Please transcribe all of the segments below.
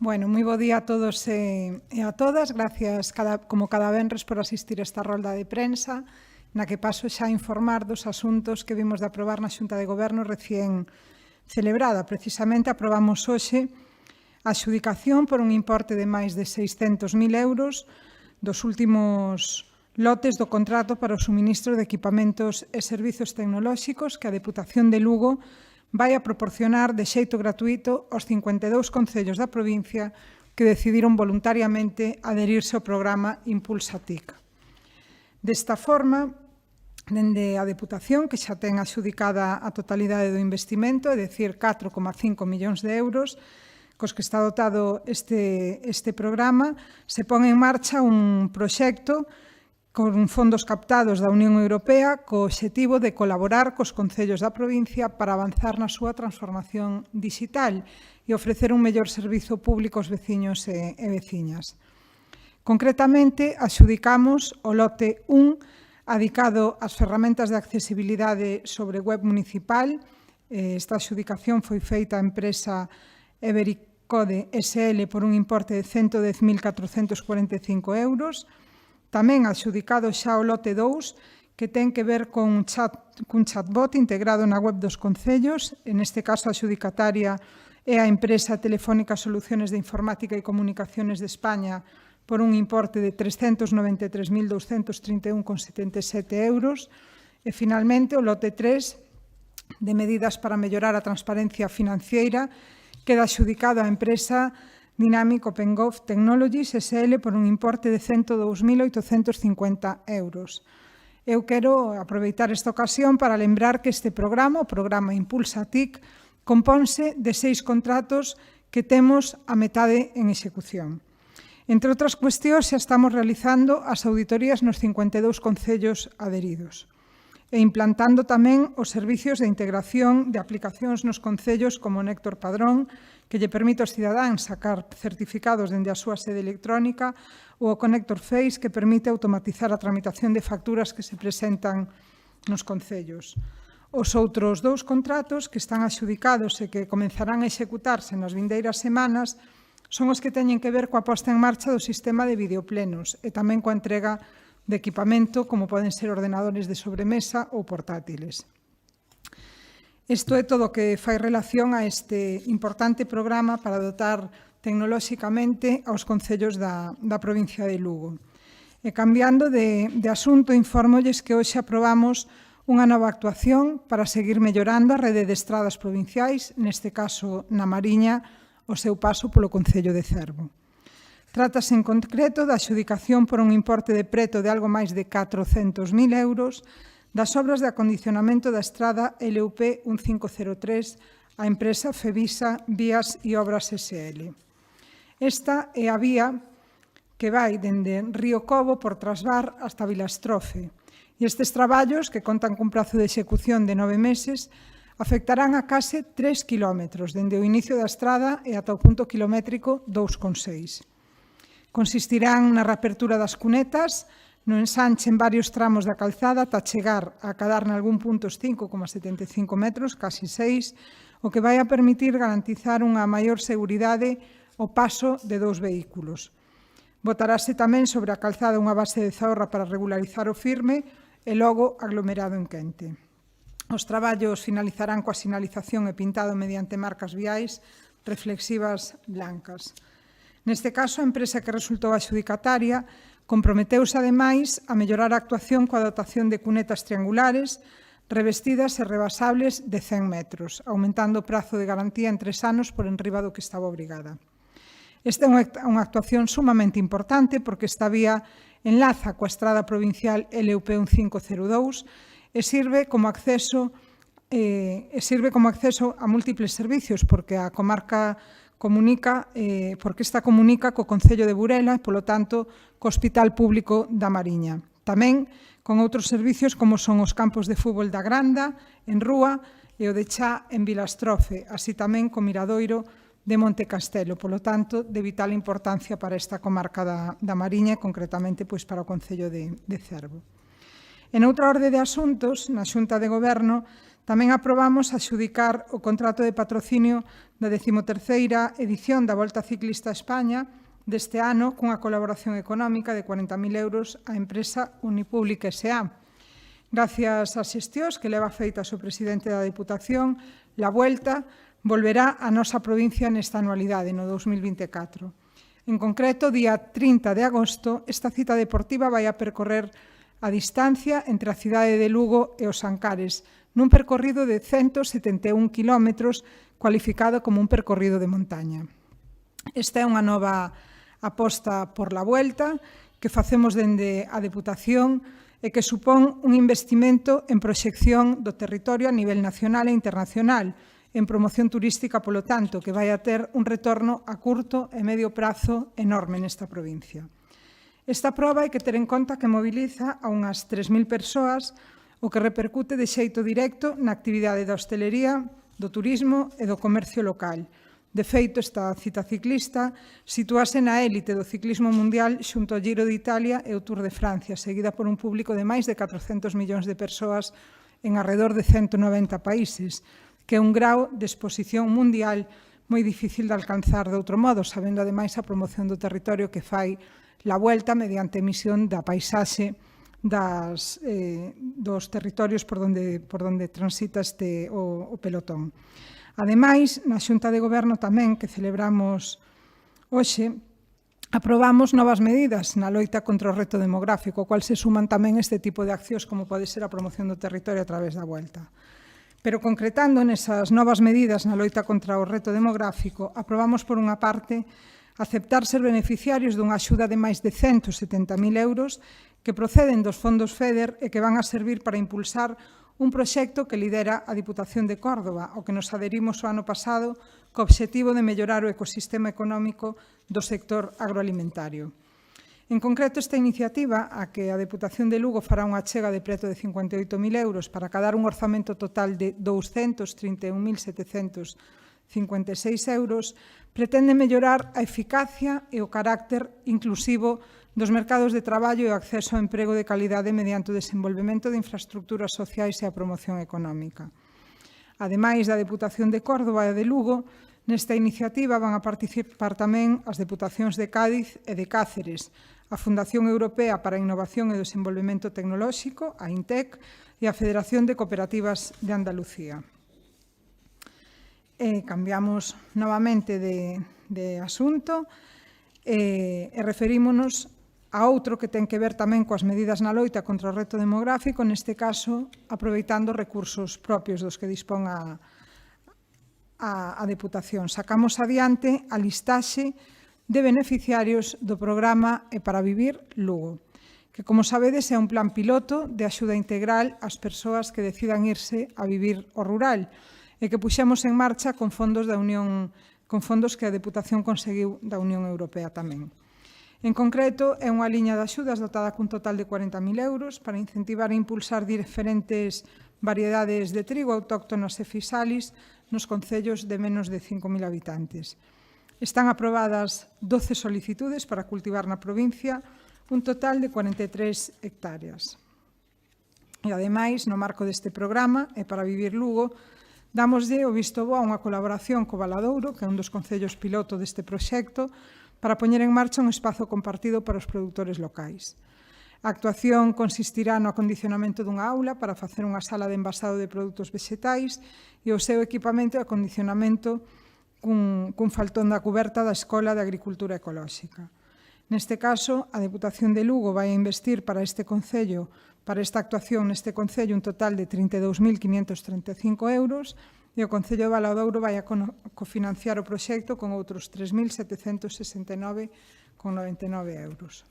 Bueno, moi bo día a todos e a todas. Gracias, como cada venres, por asistir a esta rolda de prensa, na que paso xa a informar dos asuntos que vimos de aprobar na Xunta de Goberno recén celebrada. Precisamente aprobamos hoxe a adxudicación por un importe de máis de 600.000 euros dos últimos lotes do contrato para o suministro de equipamentos e servizos tecnolóxicos que a Deputación de Lugo vai a proporcionar de xeito gratuito aos 52 concellos da provincia que decidiron voluntariamente adherirse ao programa Impulsa TIC. Desta forma, dende a Deputación, que xa ten adxudicada a totalidade do investimento, é dicir, 4,5 millóns de euros, cos que está dotado este programa, se pon en marcha un proxecto con fondos captados da Unión Europea co obxectivo de colaborar cos concellos da provincia para avanzar na súa transformación digital e ofrecer un mellor servizo público aos veciños e veciñas. Concretamente, adxudicamos o lote 1 adicado ás ferramentas de accesibilidade sobre web municipal. Esta adxudicación foi feita á empresa Evericode SL por un importe de 110.445 euros. Tamén adxudicado xa o lote 2, que ten que ver cun chatbot integrado na web dos concellos. En este caso, a adxudicataria é a empresa Telefónica Soluciones de Informática e Comunicaciones de España por un importe de 393.231,77 euros. E, finalmente, o lote 3 de medidas para mellorar a transparencia financiera queda adxudicado á empresa Dynamic OpenGov Technologies SL por un importe de 102.850 euros. Eu quero aproveitar esta ocasión para lembrar que este programa, o programa Impulsa TIC, compónse de 6 contratos que temos a metade en execución. Entre outras cuestións, xa estamos realizando as auditorías nos 52 concellos adheridos e implantando tamén os servicios de integración de aplicacións nos concellos como o Néctor Padrón, que lle permite aos cidadáns sacar certificados dende a súa sede electrónica, ou o Connector Face, que permite automatizar a tramitación de facturas que se presentan nos concellos. Os outros 2 contratos que están adxudicados e que comenzarán a executarse nas vindeiras semanas son os que teñen que ver coa posta en marcha do sistema de videoplenos e tamén coa entrega de equipamento como poden ser ordenadores de sobremesa ou portátiles. Isto é todo o que fai relación a este importante programa para dotar tecnolóxicamente aos concellos da provincia de Lugo. E cambiando de asunto, infórmolles que hoxe aprobamos unha nova actuación para seguir mellorando a rede de estradas provinciais, neste caso na Mariña, o seu paso polo concello de Cervo. Trátase en concreto da adxudicación por un importe de preto de algo máis de 400.000 euros das obras de acondicionamento da estrada LUP 1503 á empresa Fevisa Vías e Obras SL. Esta é a vía que vai dende Río Cobo por Trasbar hasta Vilastrofe. E estes traballos, que contan cun prazo de execución de 9 meses, afectarán a case 3 kilómetros dende o inicio da estrada e ata o punto kilométrico 2,6. Consistirán na reapertura das cunetas, no ensanche en varios tramos da calzada ata chegar a cadar nalgún punto os 5,75 metros, casi 6, o que vai a permitir garantizar unha maior seguridade ao paso de 2 vehículos. Botarase tamén sobre a calzada unha base de zaorra para regularizar o firme e logo aglomerado en quente. Os traballos finalizarán coa sinalización e pintado mediante marcas viais reflexivas blancas. Neste caso, a empresa que resultou adxudicataria comprometeuse, ademais, a mellorar a actuación coa dotación de cunetas triangulares, revestidas e rebasables de 100 metros, aumentando o prazo de garantía en 3 anos por enriba do que estaba obrigada. Esta é unha actuación sumamente importante porque esta vía enlaza coa estrada provincial LUP 1502 e sirve como acceso a múltiples servicios porque a comarca comunica co Concello de Burela e, polo tanto, co Hospital Público da Mariña. Tamén con outros servicios como son os campos de fútbol da Granda, en Rúa, e o de Chá, en Vilastrofe, así tamén co Miradoiro de Monte Castelo, polo tanto, de vital importancia para esta comarca da Mariña e, concretamente, para o Concello de Cervo. En outra orde de asuntos, na Xunta de Goberno, tamén aprobamos adxudicar o contrato de patrocinio da 13ª edición da Volta Ciclista a España deste ano cunha colaboración económica de 40.000 euros á empresa Unipublic S.A. Gracias ás xestións que leva feitas o presidente da Deputación, la Vuelta volverá á nosa provincia nesta anualidade, no 2024. En concreto, día 30 de agosto, esta cita deportiva vai a percorrer a distancia entre a cidade de Lugo e os Ancares, nun percorrido de 171 kilómetros, cualificado como un percorrido de montaña. Esta é unha nova aposta por la Vuelta que facemos dende a Deputación e que supón un investimento en proxección do territorio a nivel nacional e internacional, en promoción turística, polo tanto, que vai a ter un retorno a curto e medio prazo enorme nesta provincia. Esta proba hai que ter en conta que moviliza a unhas 3.000 persoas, o que repercute de xeito directo na actividade da hostelería, do turismo e do comercio local. De feito, esta cita ciclista sitúase na élite do ciclismo mundial xunto ao Giro de Italia e o Tour de Francia, seguida por un público de máis de 400 millóns de persoas en arredor de 190 países, que é un grau de exposición mundial moi difícil de alcanzar de outro modo, sabendo ademais a promoción do territorio que fai la Vuelta mediante emisión da paisaxe dos territorios por onde transita o pelotón. Ademais, na Xunta de Goberno tamén, que celebramos hoxe, aprobamos novas medidas na loita contra o reto demográfico, ao cual se suman tamén este tipo de accións como pode ser a promoción do territorio a través da Vuelta. Pero concretando nesas novas medidas na loita contra o reto demográfico, aprobamos por unha parte aceptar ser beneficiarios dunha axuda de máis de 170.000 euros que proceden dos fondos FEDER e que van a servir para impulsar un proxecto que lidera a Diputación de Córdoba, ao que nos adherimos o ano pasado co obxectivo de mellorar o ecosistema económico do sector agroalimentario. En concreto, esta iniciativa, a que a Deputación de Lugo fará unha achega de preto de 58.000 euros para acadar un orzamento total de 231.756 euros, pretende mellorar a eficacia e o carácter inclusivo dos mercados de traballo e o acceso ao emprego de calidade mediante o desenvolvemento de infraestructuras sociais e a promoción económica. Ademais da Deputación de Córdoba e de Lugo, nesta iniciativa van a participar tamén as Deputacións de Cádiz e de Cáceres, a Fundación Europea para a Innovación e o Desenvolvemento Tecnolóxico, a INTEC, e a Federación de Cooperativas de Andalucía. Cambiamos novamente de asunto e referímonos a outro que ten que ver tamén coas medidas na loita contra o reto demográfico, neste caso, aproveitando recursos propios dos que dispón a Deputación. Sacamos adiante a listaxe de beneficiarios do programa E para Vivir Lugo, que, como sabedes, é un plan piloto de axuda integral ás persoas que decidan irse a vivir ao rural e que puxemos en marcha con fondos que a Deputación conseguiu da Unión Europea tamén. En concreto, é unha liña de axudas dotada cun total de 40.000 euros para incentivar e impulsar diferentes variedades de trigo autóctonas e fisalis nos concellos de menos de 5.000 habitantes. Están aprobadas 12 solicitudes para cultivar na provincia, un total de 43 hectáreas. E, ademais, no marco deste programa, E para Vivir Lugo, damoslle o visto bo a unha colaboración co Valadouro, que é un dos concellos piloto deste proxecto, para poñer en marcha un espazo compartido para os produtores locais. A actuación consistirá no acondicionamento dunha aula para facer unha sala de envasado de produtos vexetais e o seu equipamento e acondicionamento cun faltón da cuberta da Escola de Agricultura Ecolóxica. Neste caso, a Deputación de Lugo vai a investir para esta actuación neste concello un total de 32.535 euros e o Concello de Valadouro vai a cofinanciar o proxecto con outros 3.769,99 euros.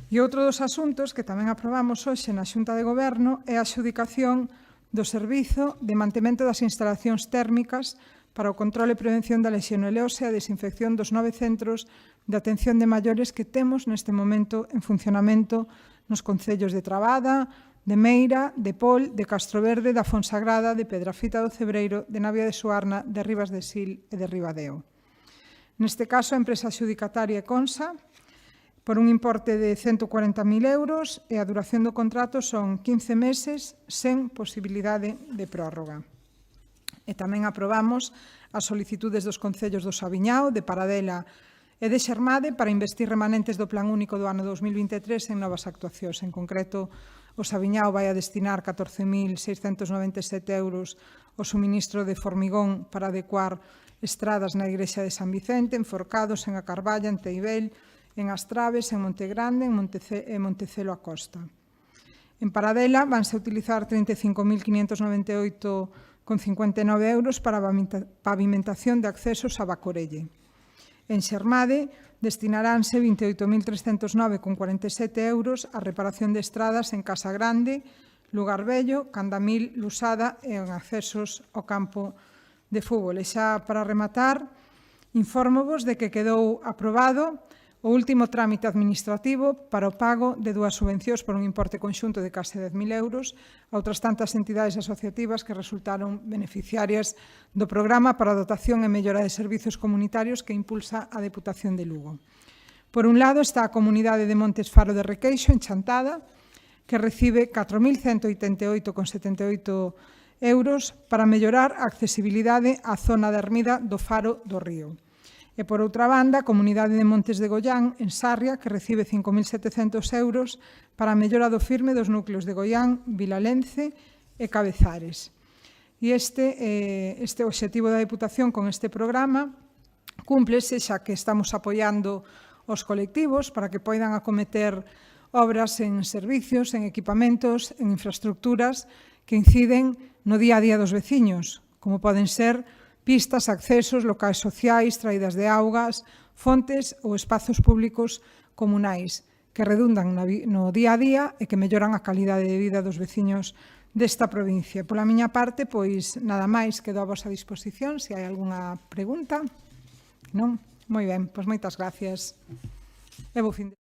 E outro dos asuntos que tamén aprobamos hoxe na Xunta de Goberno é a adxudicación do servizo de mantemento das instalacións térmicas para o control e prevención da lexionelose e a desinfección dos 9 centros de atención de maiores que temos neste momento en funcionamento nos concellos de Trabada, de Meira, de Pol, de Castroverde, da Fonsagrada, de Pedrafita do Cebreiro, de Navia de Suarna, de Rivas de Sil e de Ribadeo. Neste caso, a empresa adxudicataria é Consa, por un importe de 140.000 euros e a duración do contrato son 15 meses sen posibilidade de prórroga. E tamén aprobamos as solicitudes dos concellos do Saviñao, de Paradela e de Xermade para investir remanentes do Plan Único do ano 2023 en novas actuacións. En concreto, o Saviñao vai a destinar 14.697 euros ao suministro de formigón para adecuar estradas na igrexa de San Vicente, en Forcados, en A Carballa, en Teibel, en As Traves, en Montegrande e Montecelo a Costa. En Paradela vanse a utilizar 35.598,59 euros para a pavimentación de accesos a Bacorelle. En Xermade destinaránse 28.309,47 euros a reparación de estradas en Casa Grande, Lugar Bello, Candamil, Lusada e en accesos ao campo de fútbol. E xa para rematar, infórmovos de que quedou aprobado o último trámite administrativo para o pago de 2 subvencións por un importe conxunto de case 10.000 euros a outras tantas entidades asociativas que resultaron beneficiarias do programa para a dotación e mellora de servizos comunitarios que impulsa a Deputación de Lugo. Por un lado está a Comunidade de Montes Faro de Requeixo, en Chantada, que recibe 4.188,78 euros para mellorar a accesibilidade á zona de Ermida do Faro do Río. E, por outra banda, a Comunidade de Montes de Goián, en Sarria, que recibe 5.700 euros para a mellora do firme dos núcleos de Goián, Vilalence e Cabezares. E este obxectivo da Deputación con este programa cúmplese xa que estamos apoiando os colectivos para que poidan acometer obras en servicios, en equipamentos, en infraestructuras que inciden no día a día dos veciños, como poden ser pistas, accesos, locais sociais, traídas de augas, fontes ou espazos públicos comunais que redundan no día a día e que melloran a calidade de vida dos veciños desta provincia. Pola miña parte, pois nada máis, quedo a vosa disposición se hai algunha pregunta. Non? Moi ben, pois moitas gracias. E bo fin de